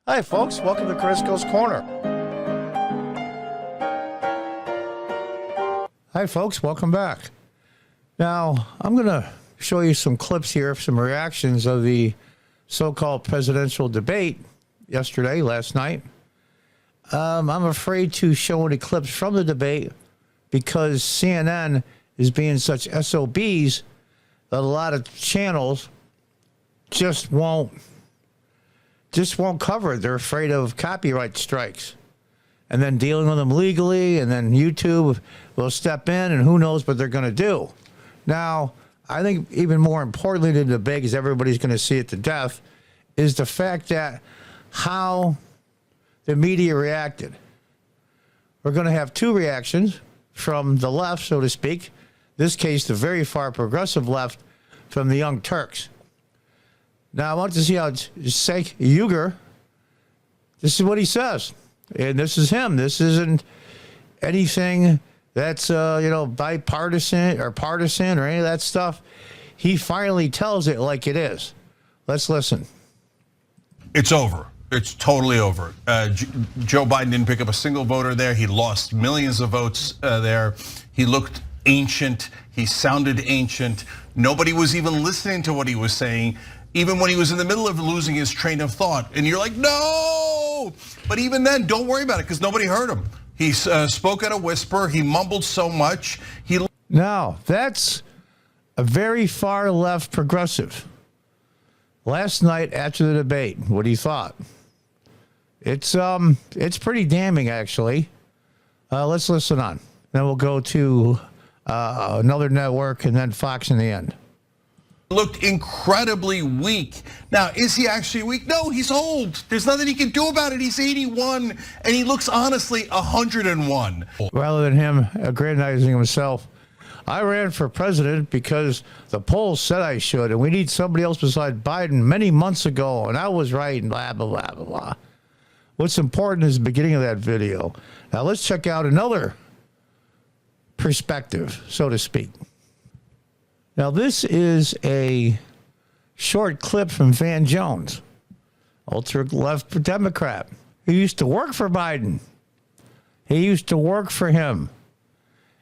Hi, folks. Welcome to Crisco's Corner. Hi, folks. Welcome back. Now, I'm going to show you some clips here of some reactions of the so-called presidential debate last night. I'm afraid to show any clips from the debate because CNN is being such SOBs that a lot of channels just won't cover it. They're afraid of copyright strikes and then dealing with them legally, and then YouTube will step in, and who knows what they're going to do. Now, I think even more importantly than the debate, because everybody's going to see it to death, is the fact that how the media reacted. We're going to have two reactions from the left, so to speak. In this case, the very far progressive left from the Young Turks. Now, I want to see how Cenk Uygur, this is what he says. And this is him. This isn't anything that's, bipartisan or partisan or any of that stuff. He finally tells it like it is. Let's listen. It's over. It's totally over. Joe Biden didn't pick up a single voter there. He lost millions of votes there. He looked ancient. He sounded ancient. Nobody was even listening to what he was saying, even when he was in the middle of losing his train of thought. And you're like, no! But even then, don't worry about it, because nobody heard him. He spoke at a whisper. He mumbled so much. Now, that's a very far left progressive. Last night after the debate, what he thought. It's pretty damning, actually. Let's listen on. Then we'll go to another network and then Fox in the end. Looked incredibly weak. Now, is he actually weak? No, he's old. There's nothing he can do about it. He's 81, and he looks honestly 101. Rather than him aggrandizing himself, I ran for president because the polls said I should, and we need somebody else besides Biden many months ago, and I was right, and blah, blah, blah, blah, blah. What's important is the beginning of that video. Now, let's check out another perspective, so to speak. Now, this is a short clip from Van Jones, ultra-left Democrat. He used to work for Biden. He used to work for him.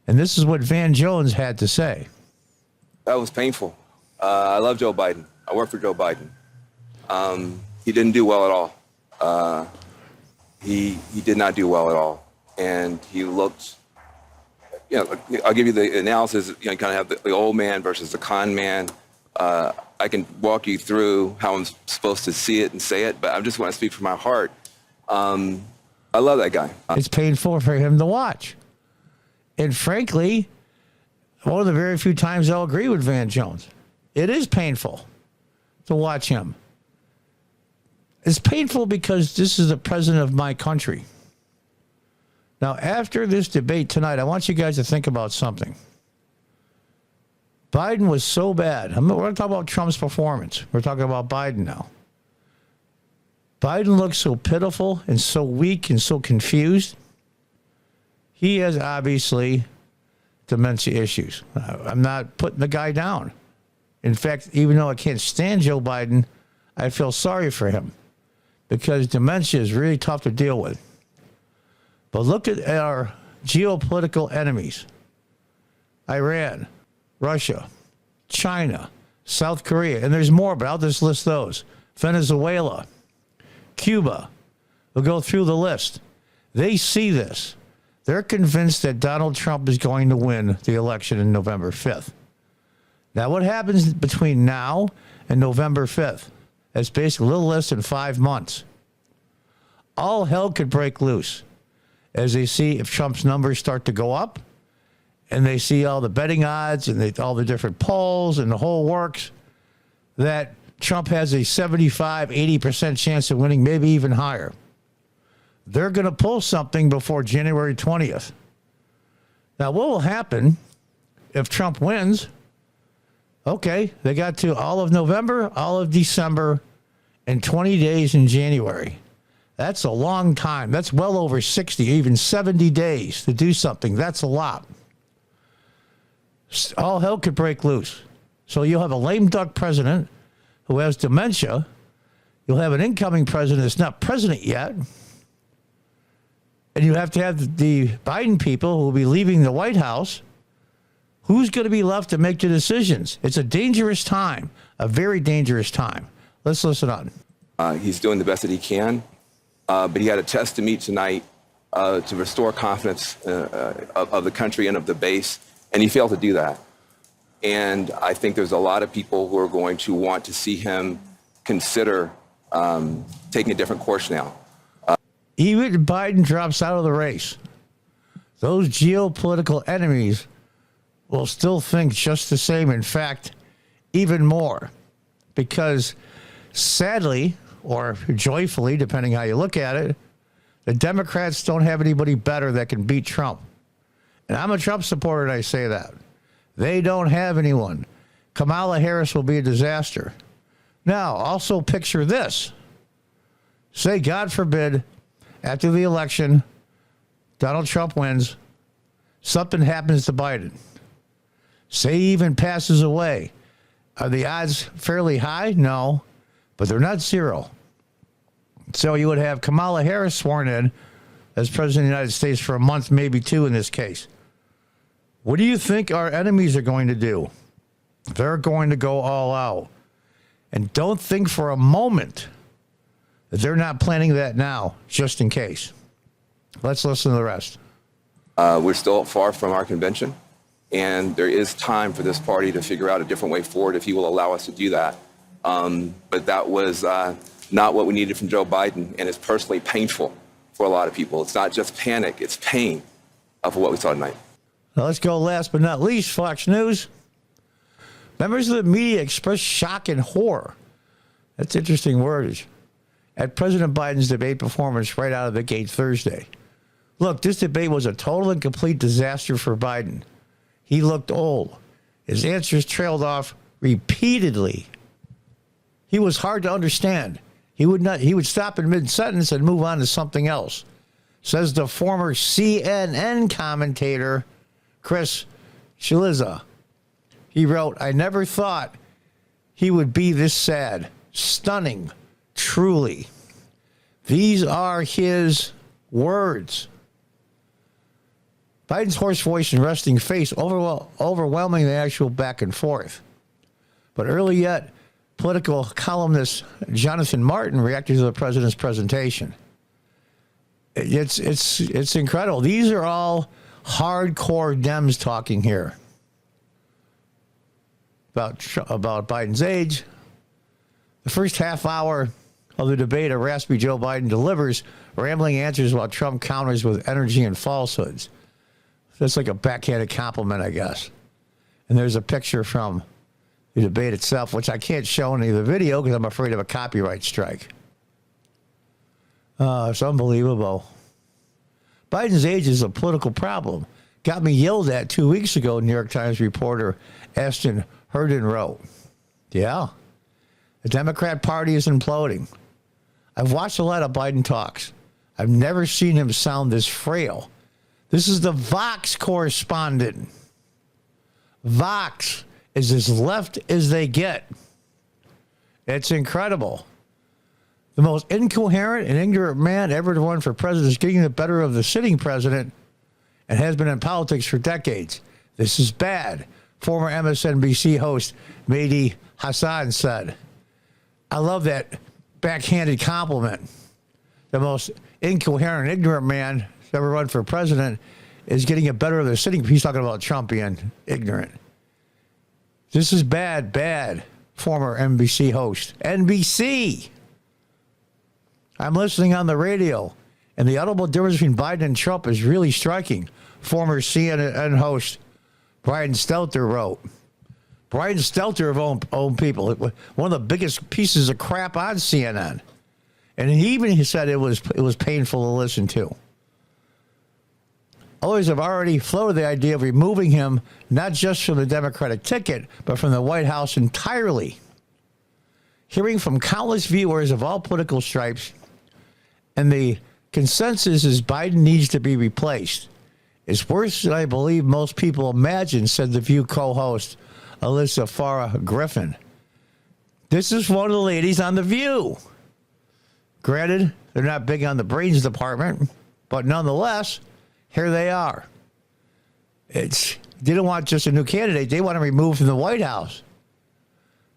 And this is what Van Jones had to say. That was painful. I love Joe Biden. I work for Joe Biden. He didn't do well at all. He did not do well at all. And he looked... I'll give you the analysis. You kind of have the old man versus the con man. I can walk you through how I'm supposed to see it and say it, but I just want to speak from my heart. I love that guy. It's painful for him to watch. And frankly, one of the very few times I'll agree with Van Jones. It is painful to watch him. It's painful because this is the president of my country. Now, after this debate tonight, I want you guys to think about something. Biden was so bad. We're going to talk about Trump's performance. We're talking about Biden now. Biden looks so pitiful and so weak and so confused. He has obviously dementia issues. I'm not putting the guy down. In fact, even though I can't stand Joe Biden, I feel sorry for him because dementia is really tough to deal with. But look at our geopolitical enemies. Iran, Russia, China, South Korea, and there's more, but I'll just list those. Venezuela, Cuba. We'll go through the list. They see this. They're convinced that Donald Trump is going to win the election in November 5th. Now, what happens between now and November 5th? That's basically a little less than 5 months. All hell could break loose as they see if Trump's numbers start to go up and they see all the betting odds and all the different polls and the whole works, that Trump has a 75, 80% chance of winning, maybe even higher. They're going to pull something before January 20th. Now, what will happen if Trump wins? Okay, they got to all of November, all of December, and 20 days in January. That's a long time. That's well over 60, even 70 days to do something. That's a lot. All hell could break loose. So you'll have a lame duck president who has dementia You'll have an incoming president that's not president yet. And you have to have the Biden people who will be leaving the White House. Who's going to be left to make the decisions? It's a dangerous time, a very dangerous time. Let's listen on. He's doing the best that he can, but he had a test to meet tonight to restore confidence of the country and of the base, and he failed to do that. And I think there's a lot of people who are going to want to see him consider taking a different course now. Even if Biden drops out of the race, those geopolitical enemies will still think just the same. In fact, even more, because sadly, or joyfully, depending how you look at it, the Democrats don't have anybody better that can beat Trump. And I'm a Trump supporter, and I say that. They don't have anyone. Kamala Harris will be a disaster. Now, also picture this. Say, God forbid, after the election, Donald Trump wins, something happens to Biden. Say he even passes away. Are the odds fairly high? No, but they're not zero. So you would have Kamala Harris sworn in as president of the United States for a month, maybe two in this case. What do you think our enemies are going to do? They're going to go all out. And don't think for a moment that they're not planning that now, just in case. Let's listen to the rest. We're still far from our convention, and there is time for this party to figure out a different way forward if he will allow us to do that. But that was not what we needed from Joe Biden, and it's personally painful for a lot of people. It's not just panic, it's pain for what we saw tonight. Now let's go last but not least, Fox News. Members of the media expressed shock and horror. That's interesting wordage. At President Biden's debate performance right out of the gate Thursday. Look, this debate was a total and complete disaster for Biden. He looked old. His answers trailed off repeatedly. He was hard to understand. He would stop in mid-sentence and move on to something else, says the former CNN commentator Chris Cillizza. He wrote, I never thought he would be this sad. Stunning. Truly. These are his words. Biden's hoarse voice and resting face overwhelming the actual back and forth. But early yet, political columnist Jonathan Martin reacted to the president's presentation. It's incredible. These are all hardcore Dems talking here about Biden's age. The first half hour of the debate, a raspy Joe Biden delivers rambling answers while Trump counters with energy and falsehoods. That's like a backhanded compliment, I guess. And there's a picture from the debate itself, which I can't show in the video because I'm afraid of a copyright strike. It's unbelievable. Biden's age is a political problem. Got me yelled at 2 weeks ago, New York Times reporter Ashton Herndon wrote. Yeah. The Democrat Party is imploding. I've watched a lot of Biden talks. I've never seen him sound this frail. This is the Vox correspondent. Vox is as left as they get. It's incredible. The most incoherent and ignorant man ever to run for president is getting the better of the sitting president and has been in politics for decades. This is bad, former MSNBC host Mehdi Hassan said. I love that backhanded compliment. The most incoherent, ignorant man to ever run for president is getting it better of the sitting. He's talking about Trump being ignorant. This is bad, former NBC host. NBC! I'm listening on the radio, and the audible difference between Biden and Trump is really striking. Former CNN host Brian Stelter wrote. Brian Stelter of own people, one of the biggest pieces of crap on CNN. And he said it was painful to listen to. Others have already floated the idea of removing him, not just from the Democratic ticket, but from the White House entirely. Hearing from countless viewers of all political stripes, and the consensus is Biden needs to be replaced. It's worse than I believe most people imagine, said The View co-host Alyssa Farah Griffin. This is one of the ladies on The View. Granted, they're not big on the brains department, but nonetheless, here they are. They don't want just a new candidate. They want to remove from the White House.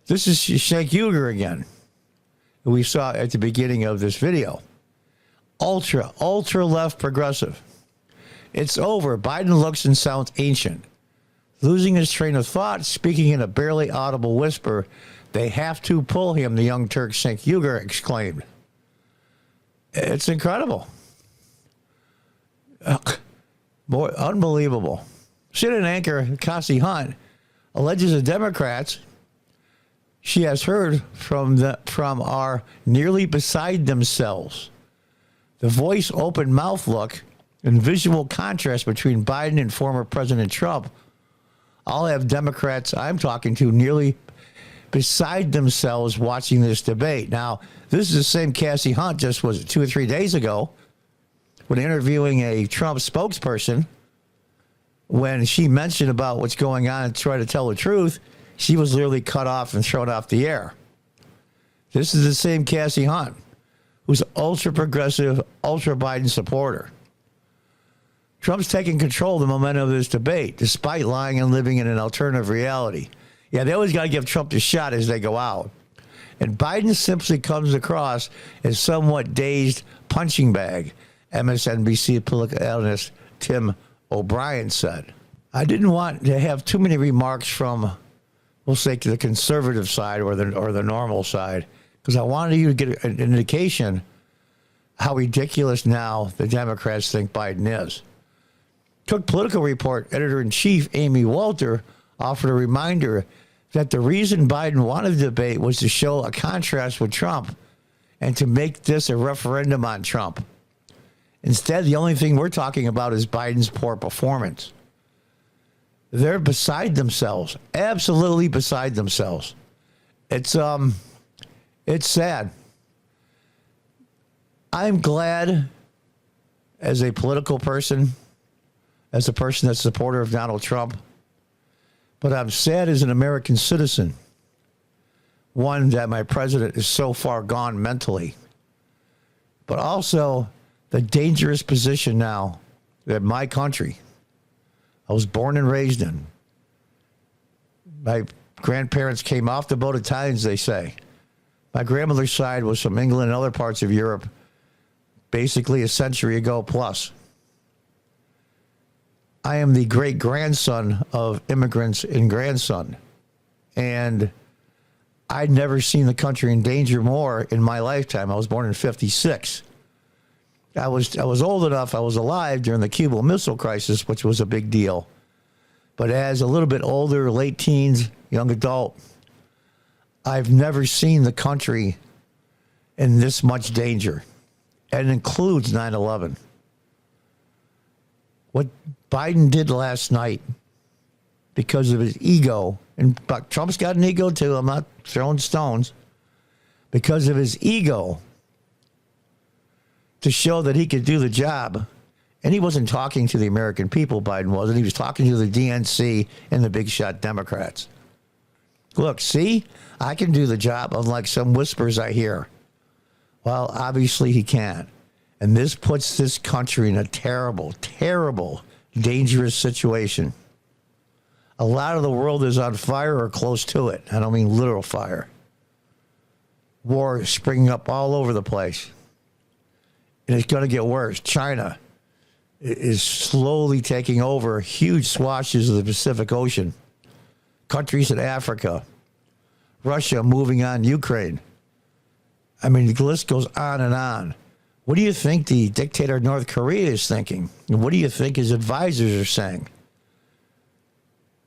This is Cenk Uygur again, who we saw at the beginning of this video. Ultra left progressive. It's over. Biden looks and sounds ancient. Losing his train of thought, speaking in a barely audible whisper, they have to pull him, the Young Turk Cenk Uygur exclaimed. It's incredible. Boy, unbelievable. CNN anchor Cassie Hunt alleges the Democrats she has heard from are nearly beside themselves. The voice, open mouth look, and visual contrast between Biden and former President Trump all have Democrats I'm talking to nearly beside themselves watching this debate. Now, this is the same Cassie Hunt, just was it 2 or 3 days ago, when interviewing a Trump spokesperson, when she mentioned about what's going on and tried to tell the truth, she was literally cut off and thrown off the air. This is the same Cassie Hunt, who's an ultra-progressive, ultra-Biden supporter. Trump's taking control of the momentum of this debate, despite lying and living in an alternative reality. Yeah, they always got to give Trump the shot as they go out. And Biden simply comes across as somewhat dazed punching bag, MSNBC political analyst Tim O'Brien said. I didn't want to have too many remarks from, we'll say, to the conservative side or the normal side, because I wanted you to get an indication how ridiculous now the Democrats think Biden is. Cook Political Report editor-in-chief Amy Walter offered a reminder that the reason Biden wanted the debate was to show a contrast with Trump and to make this a referendum on Trump. Instead, the only thing we're talking about is Biden's poor performance. They're beside themselves, absolutely beside themselves. It's sad. I'm glad, as a political person, as a person that's a supporter of Donald Trump, but I'm sad as an American citizen, one, that my president is so far gone mentally, but also the dangerous position now that my country, I was born and raised in. My grandparents came off the boat Italians, they say. My grandmother's side was from England and other parts of Europe, basically a century ago plus. I am the great-grandson of immigrants and grandson. And I'd never seen the country in danger more in my lifetime. I was born in 1956. I was old enough, I was alive during the Cuban Missile Crisis, which was a big deal. But as a little bit older, late teens, young adult, I've never seen the country in this much danger. And it includes 9/11. What Biden did last night, because of his ego, and Trump's got an ego too, I'm not throwing stones, because of his ego, to show that he could do the job. And he wasn't talking to the American people, Biden wasn't. He was talking to the DNC and the big shot Democrats. Look, see, I can do the job, unlike some whispers I hear. Well, obviously he can't. And this puts this country in a terrible, terrible, dangerous situation. A lot of the world is on fire or close to it. I don't mean literal fire. War is springing up all over the place. And it's going to get worse. China is slowly taking over huge swathes of the Pacific Ocean. Countries in Africa. Russia moving on Ukraine. I mean, the list goes on and on. What do you think the dictator of North Korea is thinking? And what do you think his advisors are saying?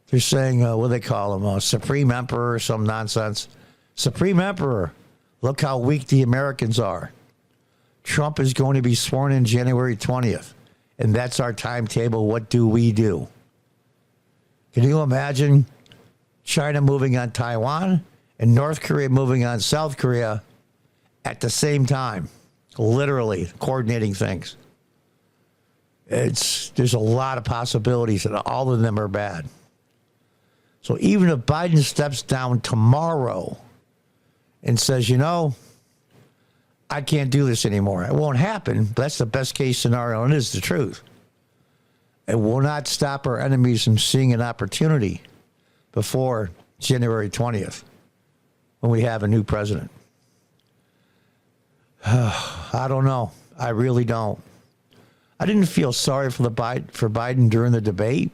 They're saying, what do they call him? Supreme Emperor or some nonsense. Supreme Emperor, look how weak the Americans are. Trump is going to be sworn in January 20th. And that's our timetable. What do we do? Can you imagine China moving on Taiwan and North Korea moving on South Korea at the same time? Literally coordinating things. There's a lot of possibilities, and all of them are bad. So even if Biden steps down tomorrow and says, I can't do this anymore. It won't happen, but that's the best case scenario, and it is the truth. It will not stop our enemies from seeing an opportunity before January 20th when we have a new president. I don't know. I really don't. I didn't feel sorry for Biden during the debate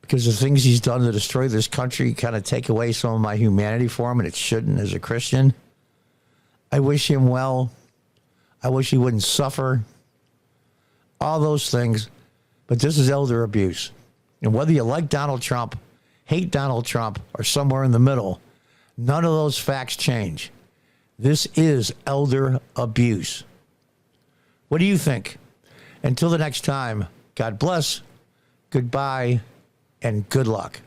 because the things he's done to destroy this country kind of take away some of my humanity for him, and it shouldn't as a Christian. I wish him well. I wish he wouldn't suffer. All those things. But this is elder abuse. And whether you like Donald Trump, hate Donald Trump, or somewhere in the middle, none of those facts change. This is elder abuse. What do you think? Until the next time, God bless, goodbye, and good luck.